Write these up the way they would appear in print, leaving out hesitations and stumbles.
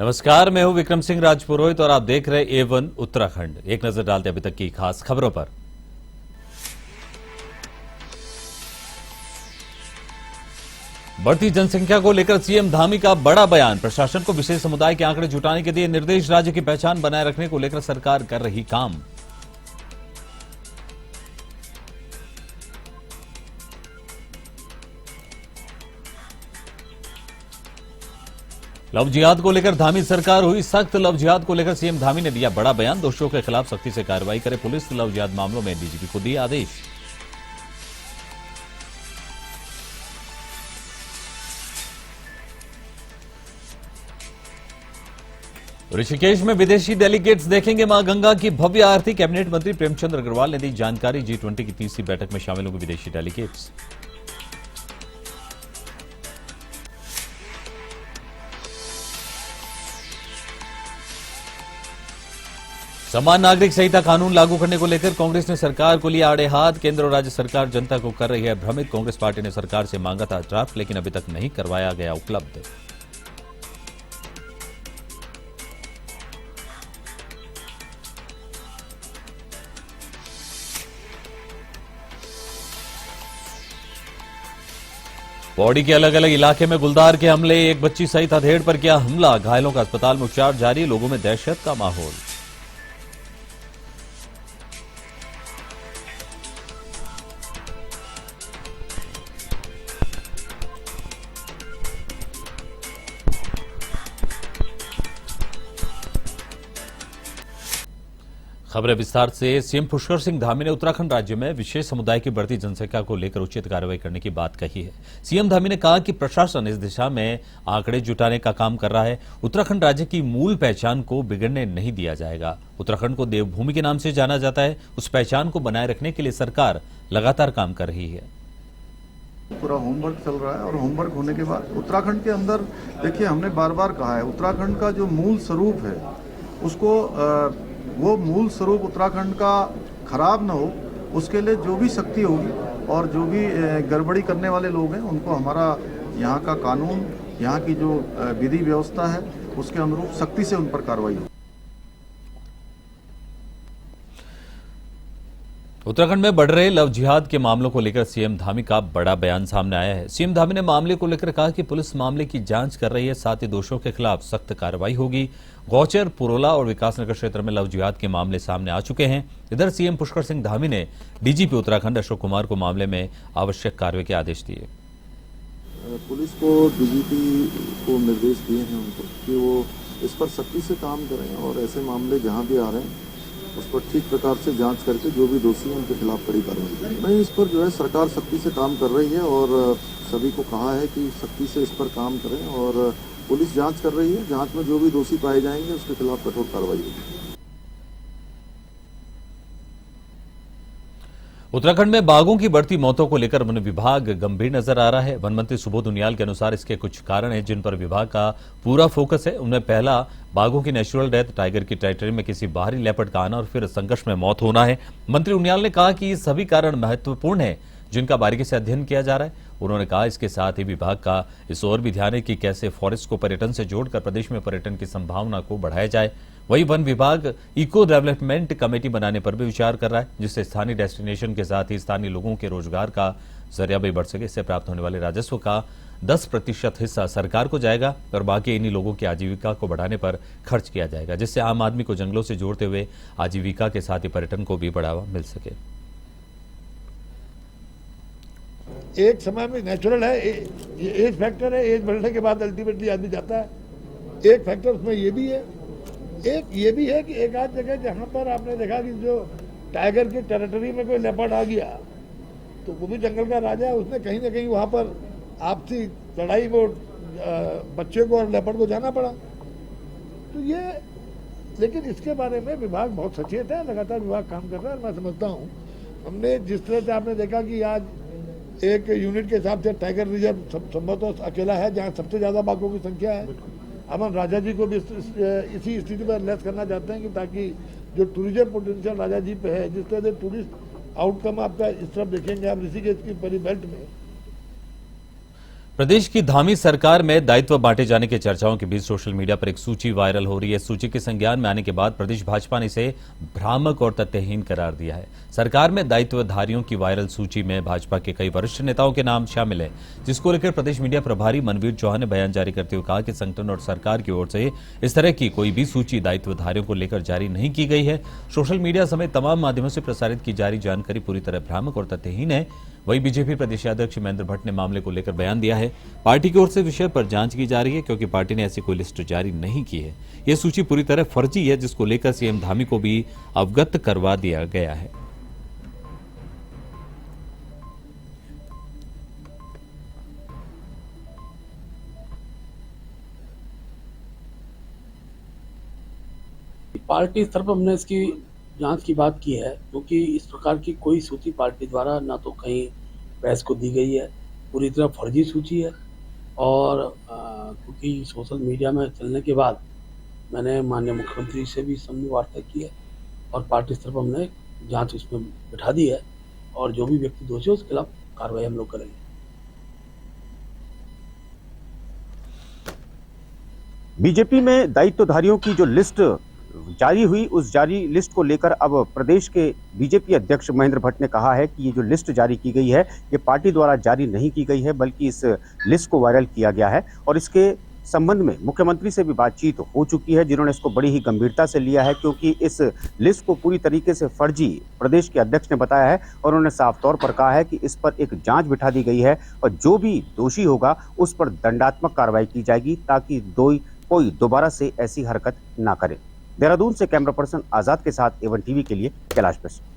नमस्कार, मैं हूं विक्रम सिंह राजपुरोहित और आप देख रहे A1 उत्तराखंड। एक नजर डालते अभी तक की खास खबरों पर। बढ़ती जनसंख्या को लेकर सीएम धामी का बड़ा बयान। प्रशासन को विशेष समुदाय के आंकड़े जुटाने के दिए निर्देश। राज्य की पहचान बनाए रखने को लेकर सरकार कर रही काम। लव जिहाद को लेकर धामी सरकार हुई सख्त। लव जिहाद को लेकर सीएम धामी ने दिया बड़ा बयान। दोषियों के खिलाफ सख्ती से कार्रवाई करे पुलिस। लव जिहाद मामलों में डीजीपी को दिए आदेश। ऋषिकेश में विदेशी डेलीगेट्स देखेंगे मां गंगा की भव्य आरती। कैबिनेट मंत्री प्रेमचंद अग्रवाल ने दी जानकारी। G20 की तीसरी बैठक में शामिल होंगे विदेशी डेलीगेट्स। समान नागरिक संहिता कानून लागू करने को लेकर कांग्रेस ने सरकार को लिया आड़े हाथ। केंद्र और राज्य सरकार जनता को कर रही है भ्रमित। कांग्रेस पार्टी ने सरकार से मांगा था ड्राफ्ट, लेकिन अभी तक नहीं करवाया गया उपलब्ध। पौड़ी के अलग अलग इलाके में गुलदार के हमले। एक बच्ची सहित अधेड़ पर किया हमला। घायलों का अस्पताल में उपचार जारी। लोगों में दहशत का माहौल। खबरें विस्तार से। सीएम पुष्कर सिंह धामी ने उत्तराखंड राज्य में विशेष समुदाय की बढ़ती जनसंख्या को लेकर उचित कार्रवाई करने की बात कही है। सीएम धामी ने कहा कि प्रशासन इस दिशा में आंकड़े जुटाने का काम कर रहा है। उत्तराखंड राज्य की मूल पहचान को बिगड़ने नहीं दिया जाएगा। उत्तराखंड को देवभूमि के नाम से जाना जाता है। उस पहचान को बनाए रखने के लिए सरकार लगातार काम कर रही है। पूरा होमवर्क चल रहा है और होमवर्क होने के बाद उत्तराखंड के अंदर देखिए, हमने बार बार कहा है उत्तराखंड का जो मूल स्वरूप है उसको वो मूल स्वरूप उत्तराखंड का खराब ना हो, उसके लिए जो भी शक्ति होगी और जो भी गड़बड़ी करने वाले लोग हैं उनको हमारा यहाँ का कानून, यहाँ की जो विधि व्यवस्था है उसके अनुरूप सख्ती से उन पर कार्रवाई होगी। उत्तराखंड में बढ़ रहे लव जिहाद के मामलों को लेकर सीएम धामी का बड़ा बयान सामने आया है। सीएम धामी ने मामले को लेकर कहा कि पुलिस मामले की जांच कर रही है, साथ ही दोषियों के खिलाफ सख्त कार्रवाई होगी। गौचर, पुरोला और विकासनगर क्षेत्र में लव जिहाद के मामले सामने आ चुके हैं। इधर सीएम पुष्कर सिंह धामी ने डीजीपी उत्तराखंड अशोक कुमार को मामले में आवश्यक कार्रवाई के आदेश दिए। पुलिस को डीजीपी को निर्देश दिए हैं उनको कि वो इस पर सख्ती से काम करें और ऐसे मामले जहां भी आ रहे हैं उस पर ठीक प्रकार से जांच करके जो भी दोषी हैं उनके खिलाफ कड़ी कार्रवाई करें। नहीं, इस पर जो है सरकार सख्ती से काम कर रही है और सभी को कहा है कि सख्ती से इस पर काम करें और पुलिस जांच कर रही है। जांच में जो भी दोषी पाए जाएंगे उसके खिलाफ कठोर कार्रवाई होगी। उत्तराखंड में बाघों की बढ़ती मौतों को लेकर वन विभाग गंभीर नजर आ रहा है। वन मंत्री सुबोध उनियाल के अनुसार इसके कुछ कारण हैं जिन पर विभाग का पूरा फोकस है। उनमें पहला, बाघों की नेचुरल डेथ, टाइगर की टेरिटरी में किसी बाहरी लेपर्ड का आना और फिर संघर्ष में मौत होना है। मंत्री उनियाल ने कहा कि ये सभी कारण महत्वपूर्ण हैं जिनका बारीकी से अध्ययन किया जा रहा है। उन्होंने कहा इसके साथ ही विभाग का इस ओर भी ध्यान है कि कैसे फॉरेस्ट को पर्यटन से जोड़कर प्रदेश में पर्यटन की संभावना को बढ़ाया जाए। वहीं वन विभाग इको डेवलपमेंट कमेटी बनाने पर भी विचार कर रहा है, जिससे स्थानीय डेस्टिनेशन के साथ ही स्थानीय लोगों के रोजगार का जरिया भी बढ़ सके। इससे प्राप्त होने वाले राजस्व का 10% हिस्सा सरकार को जाएगा और बाकी इन्हीं लोगों की आजीविका को बढ़ाने पर खर्च किया जाएगा, जिससे आम आदमी को जंगलों से जोड़ते हुए आजीविका के साथ ही पर्यटन को भी बढ़ावा मिल सके। एक समय में नेचुरल है, एज फैक्टर है, एज बढ़ने के बाद अल्टीमेटली आदमी जाता है। एक फैक्टर उसमें ये भी है, एक ये भी है कि एक आध जगह जहाँ पर आपने देखा कि जो टाइगर की टेरिटरी में कोई लेपर्ड आ गया तो वो भी जंगल का राजा है, उसने कहीं ना कहीं वहाँ पर आपसी लड़ाई में बच्चे को और लेपर्ड को जाना पड़ा। तो ये, लेकिन इसके बारे में विभाग बहुत सचेत है, लगातार विभाग काम कर रहा है। मैं समझता हूँ हमने जिस तरह से आपने देखा कि आज एक यूनिट के हिसाब से टाइगर रिजर्व संभवतः अकेला है जहाँ सबसे ज़्यादा बाघों की संख्या है। अब हम राजा जी को भी इसी स्थिति पर लेस करना चाहते हैं कि ताकि जो टूरिज्म पोटेंशियल राजा जी पे है, जिस तरह से टूरिस्ट आउटकम आपका इस तरफ देखेंगे आप ऋषिकेश की परी बेल्ट में, प्रदेश की धामी सरकार में दायित्व बांटे जाने की चर्चाओं के बीच सोशल मीडिया पर एक सूची वायरल हो रही है। सूची के संज्ञान में आने के बाद प्रदेश भाजपा ने इसे भ्रामक और तथ्यहीन करार दिया है। सरकार में दायित्वधारियों की वायरल सूची में भाजपा के कई वरिष्ठ नेताओं के नाम शामिल है, जिसको लेकर प्रदेश मीडिया प्रभारी मनवीर चौहान ने बयान जारी करते हुए कहा कि संगठन और सरकार की ओर से इस तरह की कोई भी सूची दायित्वधारियों को लेकर जारी नहीं की गई है। सोशल मीडिया समेत तमाम माध्यमों से प्रसारित की जा रही जानकारी पूरी तरह भ्रामक और तथ्यहीन है। वहीं बीजेपी प्रदेशाध्यक्ष महेंद्र भट्ट ने मामले को लेकर बयान दिया है। पार्टी की ओर से विषय पर जांच की जा रही है, क्योंकि पार्टी ने ऐसी कोई लिस्ट जारी नहीं की है। यह सूची पूरी तरह फर्जी है, जिसको लेकर सीएम धामी को भी अवगत करवा दिया गया है। पार्टी स्तर पर हमने इसकी जांच की बात की है, क्योंकि इस प्रकार की कोई सूची पार्टी द्वारा ना तो कहीं प्रेस को दी गई है, पूरी तरह फर्जी सूची है। और क्योंकि सोशल मीडिया में चलने के बाद मैंने माननीय मुख्यमंत्री से भी समझ वार्ता की है और पार्टी स्तर पर हमने जांच उसमें बिठा दी है और जो भी व्यक्ति दोषी है उसके खिलाफ कार्रवाई हम लोग करेंगे। बीजेपी में दायित्वधारियों की जो लिस्ट जारी हुई, उस जारी लिस्ट को लेकर अब प्रदेश के बीजेपी अध्यक्ष महेंद्र भट्ट ने कहा है कि ये जो लिस्ट जारी की गई है ये पार्टी द्वारा जारी नहीं की गई है, बल्कि इस लिस्ट को वायरल किया गया है। और इसके संबंध में मुख्यमंत्री से भी बातचीत हो चुकी है, जिन्होंने इसको बड़ी ही गंभीरता से लिया है, क्योंकि इस लिस्ट को पूरी तरीके से फर्जी प्रदेश के अध्यक्ष ने बताया है। और उन्होंने साफ तौर पर कहा है कि इस पर एक जांच बिठा दी गई है और जो भी दोषी होगा उस पर दंडात्मक कार्रवाई की जाएगी, ताकि कोई दोबारा से ऐसी हरकत ना करे। देहरादून से कैमरा पर्सन आजाद के साथ एवन टीवी के लिए कैलाश मिश्र।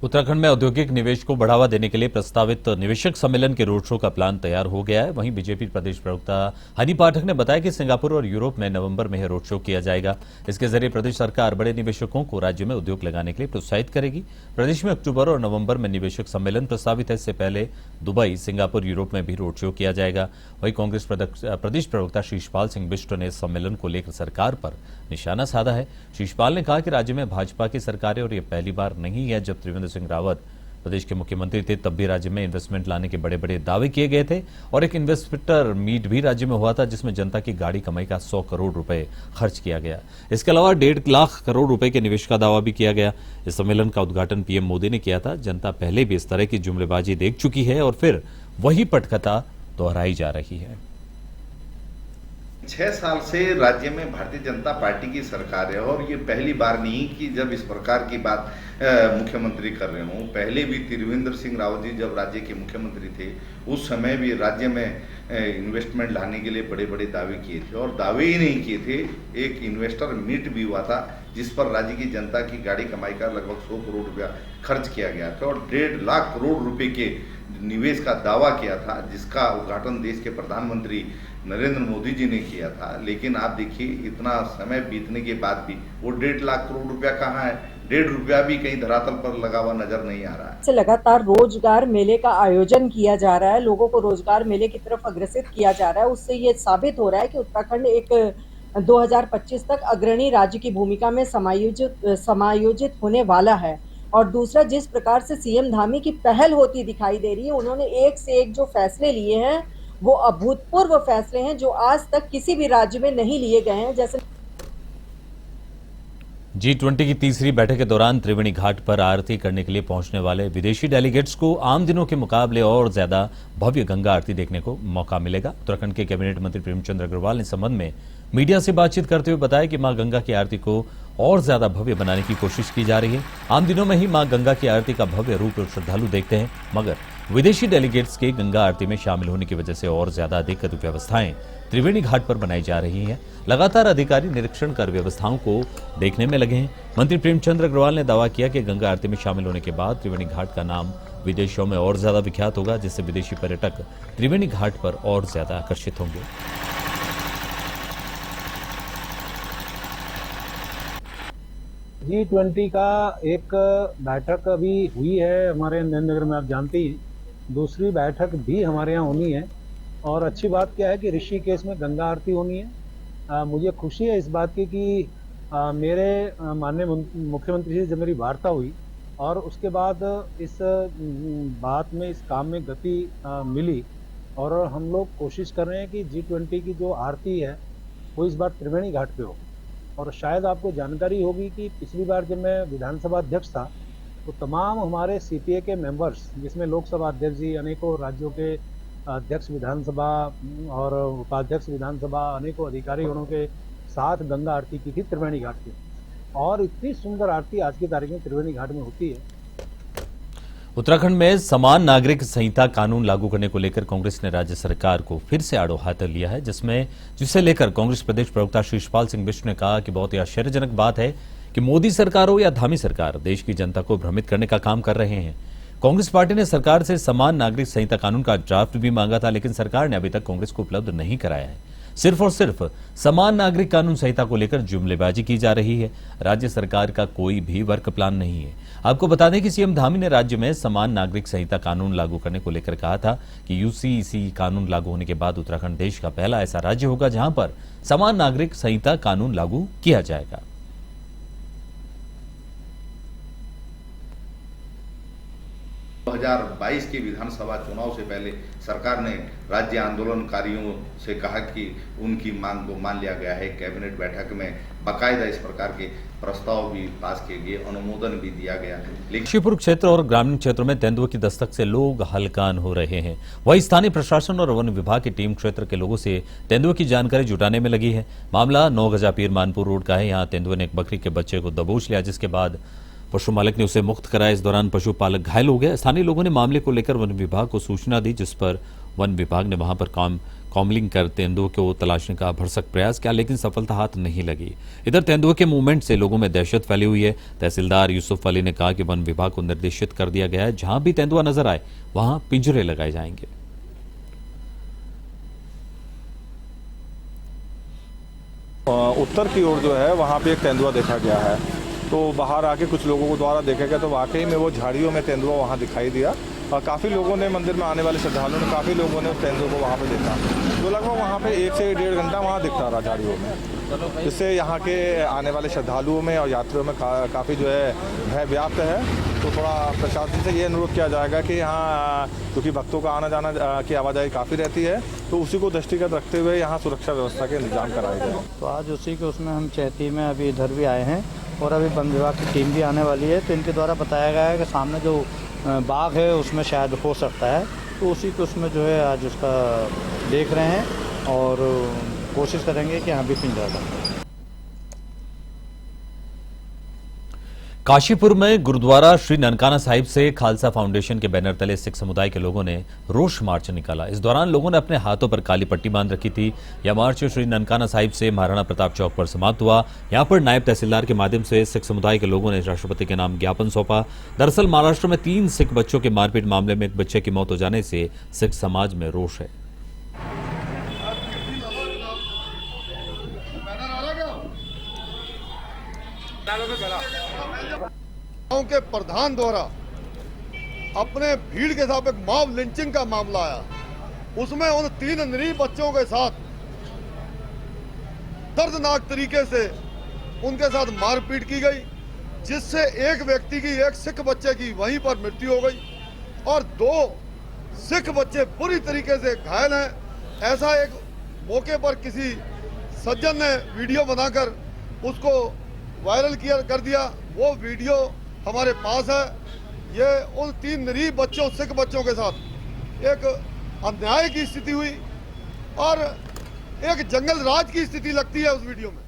उत्तराखंड में औद्योगिक निवेश को बढ़ावा देने के लिए प्रस्तावित निवेशक सम्मेलन के रोड शो का प्लान तैयार हो गया है। वहीं बीजेपी प्रदेश प्रवक्ता हनी पाठक ने बताया कि सिंगापुर और यूरोप में नवंबर में रोड शो किया जाएगा। इसके जरिए प्रदेश सरकार बड़े निवेशकों को राज्य में उद्योग लगाने के लिए प्रोत्साहित करेगी। प्रदेश में अक्टूबर और नवंबर में निवेशक सम्मेलन प्रस्तावित है। इससे पहले दुबई, सिंगापुर, यूरोप में भी रोड शो किया जाएगा। वहीं कांग्रेस प्रदेश प्रवक्ता शीशपाल सिंह बिष्ट ने इस सम्मेलन को लेकर सरकार पर निशाना साधा है। शीशपाल ने कहा कि राज्य में भाजपा की सरकार है और यह पहली बार नहीं है जब त्रिवेंद्र सिंह रावत प्रदेश के मुख्यमंत्री थे, तब भी राज्य में इन्वेस्टमेंट लाने के बड़े बड़े दावे किए गए थे और एक इन्वेस्टर मीट भी राज्य में हुआ था, जिसमें जनता की गाड़ी कमाई का 100 करोड़ रुपए खर्च किया गया। इसके अलावा 1.5 लाख करोड़ रुपए के निवेश का दावा भी किया गया। इस सम्मेलन का उद्घाटन पीएम मोदी ने किया था। जनता पहले भी इस तरह की जुमलेबाजी देख चुकी है और फिर वही पटकथा दोहराई जा रही है। 6 साल से राज्य में भारतीय जनता पार्टी की सरकार है और ये पहली बार नहीं कि जब इस प्रकार की बात मुख्यमंत्री कर रहे हों। पहले भी त्रिवेंद्र सिंह रावत जी जब राज्य के मुख्यमंत्री थे, उस समय भी राज्य में इन्वेस्टमेंट लाने के लिए बड़े बड़े दावे किए थे और दावे ही नहीं किए थे, एक इन्वेस्टर मीट भी हुआ था जिस पर राज्य की जनता की गाड़ी कमाई का लगभग 100 करोड़ रुपया खर्च किया गया था और 1.5 लाख करोड़ रुपए के निवेश का दावा किया था, जिसका उद्घाटन देश के प्रधानमंत्री नरेंद्र मोदी जी ने किया था। लेकिन आप देखिए, इतना समय बीतने के बाद भी वो 1.5 लाख करोड़ रुपया कहाँ है? 1.5 रुपया भी कहीं धरातल पर लगा हुआ नजर नहीं आ रहा है। से लगातार रोजगार मेले का आयोजन किया जा रहा है, लोगों को रोजगार मेले की तरफ अग्रसित किया जा रहा है। उससे ये साबित हो रहा है कि उत्तराखंड एक 2025 तक अग्रणी राज्य की भूमिका में समायोजित होने वाला है। और दूसरा, जिस प्रकार से सीएम धामी की पहल होती दिखाई दे रही है, उन्होंने एक से एक जो फैसले लिए हैं वो अभूतपूर्व फैसले हैं जो आज तक किसी भी राज्य में नहीं लिए गए हैं। जैसे G20 की तीसरी बैठक के दौरान त्रिवेणी घाट पर आरती करने के लिए पहुंचने वाले विदेशी डेलीगेट्स को आम दिनों के मुकाबले और ज्यादा भव्य गंगा आरती देखने को मौका मिलेगा। उत्तराखंड के कैबिनेट मंत्री प्रेमचंद अग्रवाल ने संबंध में मीडिया से बातचीत करते हुए बताया कि मां गंगा की आरती को और ज्यादा भव्य बनाने की कोशिश की जा रही है। आम दिनों में ही मां गंगा की आरती का भव्य रूप श्रद्धालु देखते हैं, मगर विदेशी डेलीगेट्स के गंगा आरती में शामिल होने की वजह से और ज्यादा अधिक व्यवस्थाएं त्रिवेणी घाट पर बनाई जा रही हैं। लगातार अधिकारी निरीक्षण कर व्यवस्थाओं को देखने में लगे हैं। मंत्री प्रेमचंद अग्रवाल ने दावा किया कि गंगा आरती में शामिल होने के बाद त्रिवेणी घाट का नाम विदेशों में और ज्यादा विख्यात होगा, जिससे विदेशी पर्यटक त्रिवेणी घाट पर और ज्यादा आकर्षित होंगे। G20 का एक बैठक अभी हुई है हमारे नरेंद्र में, आप जानते ही। दूसरी बैठक भी हमारे यहाँ होनी है और अच्छी बात क्या है कि ऋषिकेश में गंगा आरती होनी है। मुझे खुशी है इस बात की कि मेरे माननीय मुख्यमंत्री से जब मेरी वार्ता हुई और उसके बाद इस बात में, इस काम में गति मिली और हम लोग कोशिश कर रहे हैं कि G20 की जो आरती है वो इस बार त्रिवेणी घाट पे हो। और शायद आपको जानकारी होगी कि पिछली बार जब मैं विधानसभा अध्यक्ष था तो तमाम हमारे सीपीए के मेंबर्स, जिसमें लोकसभा अध्यक्ष जी, अनेकों राज्यों के अध्यक्ष विधानसभा और उपाध्यक्ष विधानसभा, अनेकों अधिकारीगणों के साथ गंगा आरती की थी त्रिवेणी घाट की। और इतनी सुंदर आरती आज की तारीख में त्रिवेणी घाट में होती है। उत्तराखंड में समान नागरिक संहिता कानून लागू करने को लेकर कांग्रेस ने राज्य सरकार को फिर से आड़ो हाथ लिया है, जिसे लेकर कांग्रेस प्रदेश प्रवक्ता शिषपाल सिंह बिष्ट ने कहा कि बहुत ही आश्चर्यजनक बात है कि मोदी सरकार हो या धामी सरकार देश की जनता को भ्रमित करने का काम कर रहे हैं। कांग्रेस पार्टी ने सरकार से समान नागरिक संहिता कानून का ड्राफ्ट भी मांगा था, लेकिन सरकार ने अभी तक कांग्रेस को उपलब्ध नहीं कराया है। सिर्फ और सिर्फ समान नागरिक कानून संहिता को लेकर जुमलेबाजी की जा रही है। राज्य सरकार का कोई भी वर्क प्लान नहीं है। आपको बता दें कि सीएम धामी ने राज्य में समान नागरिक संहिता कानून लागू करने को लेकर कहा था कि यूसीसी कानून लागू होने के बाद उत्तराखंड देश का पहला ऐसा राज्य होगा जहां पर समान नागरिक संहिता कानून लागू किया जाएगा। (2022) के विधानसभा चुनाव से पहले सरकार ने राज्य आंदोलनकारियों से कहा कि उनकी मांग को मान लिया गया है। कैबिनेट बैठक में बाकायदा इस प्रकार के प्रस्ताव भी पास किए गए, अनुमोदन भी दिया गया। लेकिन काशीपुर क्षेत्र और ग्रामीण क्षेत्रों में तेंदुए की दस्तक से लोग हलकान हो रहे हैं। वहीं स्थानीय प्रशासन और वन विभाग की टीम क्षेत्र के लोगों से तेंदुए की जानकारी जुटाने में लगी है। मामला 9 गजा पीर मानपुर रोड का है। यहाँ तेंदुए ने एक बकरी के बच्चे को दबोच लिया, जिसके बाद पशु मालिक ने उसे मुक्त कराया। इस दौरान पशुपालक घायल हो गए। स्थानीय लोगों ने मामले को लेकर वन विभाग को सूचना दी, जिस पर वन विभाग ने वहां पर कॉम्बलिंग कर तेंदुए को तलाशने का भरसक प्रयास किया, लेकिन सफलता हाथ नहीं लगी। इधर तेंदुए के मूवमेंट से लोगों में दहशत फैली हुई है। तहसीलदार यूसुफ अली ने कहा कि वन विभाग को निर्देशित कर दिया गया है, जहां भी तेंदुआ नजर आए वहां पिंजरे लगाए जाएंगे। उत्तर की ओर जो है वहाँ पे एक तेंदुआ देखा गया है, तो बाहर आके कुछ लोगों को द्वारा देखा गया तो वाकई में वो झाड़ियों में तेंदुआ वहाँ दिखाई दिया। और काफ़ी लोगों ने, मंदिर में आने वाले श्रद्धालुओं ने, काफ़ी लोगों ने उस तेंदुए को वहाँ पे देखा। तो लगभग वहाँ पे 1 से 1.5 घंटा वहाँ दिखता रहा झाड़ियों में, जिससे यहाँ के आने वाले श्रद्धालुओं में और यात्रियों में काफ़ी जो है भय व्याप्त है। तो थोड़ा प्रशासन से ये अनुरोध किया जाएगा कि यहाँ क्योंकि भक्तों का आना जाना की आवाजाही काफ़ी रहती है, तो उसी को दृष्टिगत रखते हुए यहाँ सुरक्षा व्यवस्था के इंतजाम कराए जाए। तो आज उसी के उसमें हम चैती में अभी इधर भी आए हैं और अभी वन विभाग की टीम भी आने वाली है। तो इनके द्वारा बताया गया है कि सामने जो बाग है उसमें शायद हो सकता है, तो उसी को उसमें जो है आज उसका देख रहे हैं और कोशिश करेंगे कि यहाँ भी पिंजरा लगाएं। काशीपुर में गुरुद्वारा श्री ननकाना साहिब से खालसा फाउंडेशन के बैनर तले सिख समुदाय के लोगों ने रोष मार्च निकाला। इस दौरान लोगों ने अपने हाथों पर काली पट्टी बांध रखी थी। यह मार्च श्री ननकाना साहिब से महाराणा प्रताप चौक पर समाप्त हुआ। यहां पर नायब तहसीलदार के माध्यम से सिख समुदाय के लोगों ने राष्ट्रपति के नाम ज्ञापन सौंपा। दरअसल महाराष्ट्र में 3 सिख बच्चों के मारपीट मामले में एक बच्चे की मौत हो जाने से सिख समाज में रोष है। गांव के प्रधान द्वारा अपने भीड़ के साथ एक मॉब लिंचिंग का मामला आया, उसमें उन 3 निरीह बच्चों के साथ दर्दनाक तरीके से उनके साथ मारपीट की गई, जिससे एक व्यक्ति की, एक सिख बच्चे की वहीं पर मृत्यु हो गई और 2 सिख बच्चे बुरी तरीके से घायल हैं। ऐसा एक मौके पर किसी सज्जन ने वीडियो बनाकर उसको वायरल कर दिया। वो वीडियो हमारे पास है। ये उन 3 निरीह बच्चों, सिख बच्चों के साथ एक अन्याय की स्थिति हुई और एक जंगल राज की स्थिति लगती है उस वीडियो में।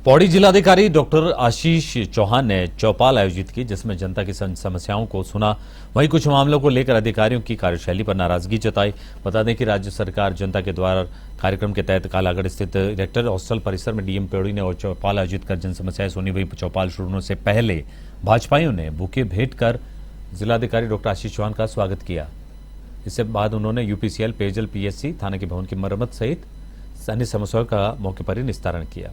पौड़ी जिलाधिकारी डॉक्टर आशीष चौहान ने चौपाल आयोजित की, जिसमें जनता की समस्याओं को सुना। वहीं कुछ मामलों को लेकर अधिकारियों की कार्यशैली पर नाराजगी जताई। बता दें कि राज्य सरकार जनता के द्वारा कार्यक्रम के तहत कालागढ़ स्थित डायरेक्टर हॉस्टल परिसर में डीएम पौड़ी ने और चौपाल आयोजित कर जन समस्याएं सुनी। वहीं चौपाल शुरू होने से पहले भाजपाइयों ने बुके भेंट कर जिलाधिकारी डॉक्टर आशीष चौहान का स्वागत किया। इसके बाद उन्होंने यूपीसीएल, पेयजल, पीएचसी, थाने के भवन की मरम्मत सहित अन्य समस्याओं का मौके पर ही निस्तारण किया।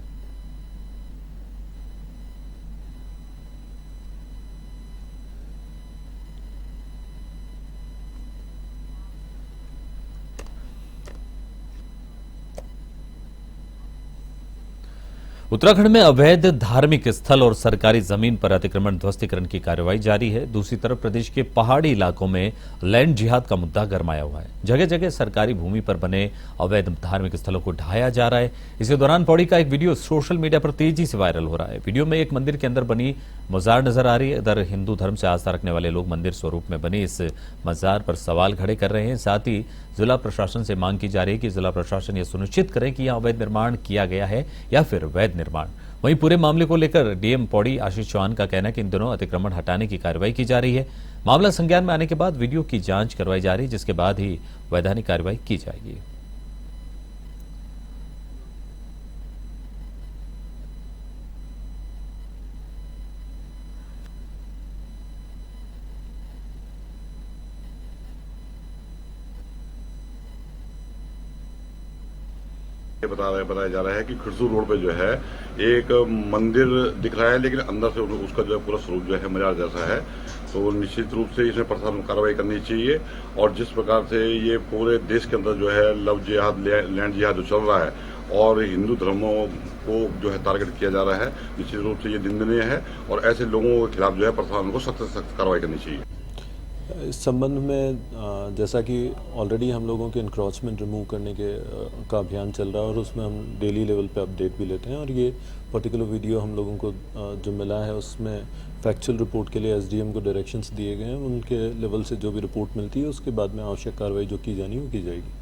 उत्तराखंड में अवैध धार्मिक स्थल और सरकारी जमीन पर अतिक्रमण ध्वस्तीकरण की कार्रवाई जारी है। दूसरी तरफ प्रदेश के पहाड़ी इलाकों में लैंड जिहाद का मुद्दा गरमाया हुआ है। जगह जगह सरकारी भूमि पर बने अवैध धार्मिक स्थलों को ढाया जा रहा है। इसी दौरान पौड़ी का एक वीडियो सोशल मीडिया पर तेजी से वायरल हो रहा है। वीडियो में एक मंदिर के अंदर बनी मजार नजर आ रही है। इधर हिंदू धर्म से आस्था रखने वाले लोग मंदिर स्वरूप में बनी इस मजार पर सवाल खड़े कर रहे हैं। साथ ही जिला प्रशासन से मांग की जा रही है कि जिला प्रशासन यह सुनिश्चित करें कि यहां अवैध निर्माण किया गया है या फिर वैध निर्माण। वहीं पूरे मामले को लेकर डीएम पौड़ी आशीष चौहान का कहना है कि इन दिनों अतिक्रमण हटाने की कार्रवाई की जा रही है। मामला संज्ञान में आने के बाद वीडियो की जांच करवाई जा रही है, जिसके बाद ही वैधानिक कार्रवाई की जाएगी। बताया जा रहा है कि खिरसू रोड पे जो है एक मंदिर दिख रहा है, लेकिन अंदर से उसका जो है पूरा स्वरूप जो है मजार जैसा है। तो निश्चित रूप से इसमें प्रशासन कार्रवाई करनी चाहिए। और जिस प्रकार से ये पूरे देश के अंदर जो है लव जिहाद, लैंड जिहाद जो चल रहा है और हिंदू धर्मों को जो है टारगेट किया जा रहा है, निश्चित रूप से ये निंदनीय है और ऐसे लोगों के खिलाफ जो है प्रशासन को सख्त से सख्त कार्रवाई करनी चाहिए। इस संबंध में जैसा कि ऑलरेडी हम लोगों के इंक्रोचमेंट रिमूव करने का अभियान चल रहा है और उसमें हम डेली लेवल पे अपडेट भी लेते हैं। और ये पर्टिकुलर वीडियो हम लोगों को जो मिला है उसमें फैक्चुअल रिपोर्ट के लिए एसडीएम को डायरेक्शंस दिए गए हैं। उनके लेवल से जो भी रिपोर्ट मिलती है उसके बाद में आवश्यक कार्रवाई जो की जानी वो की जाएगी।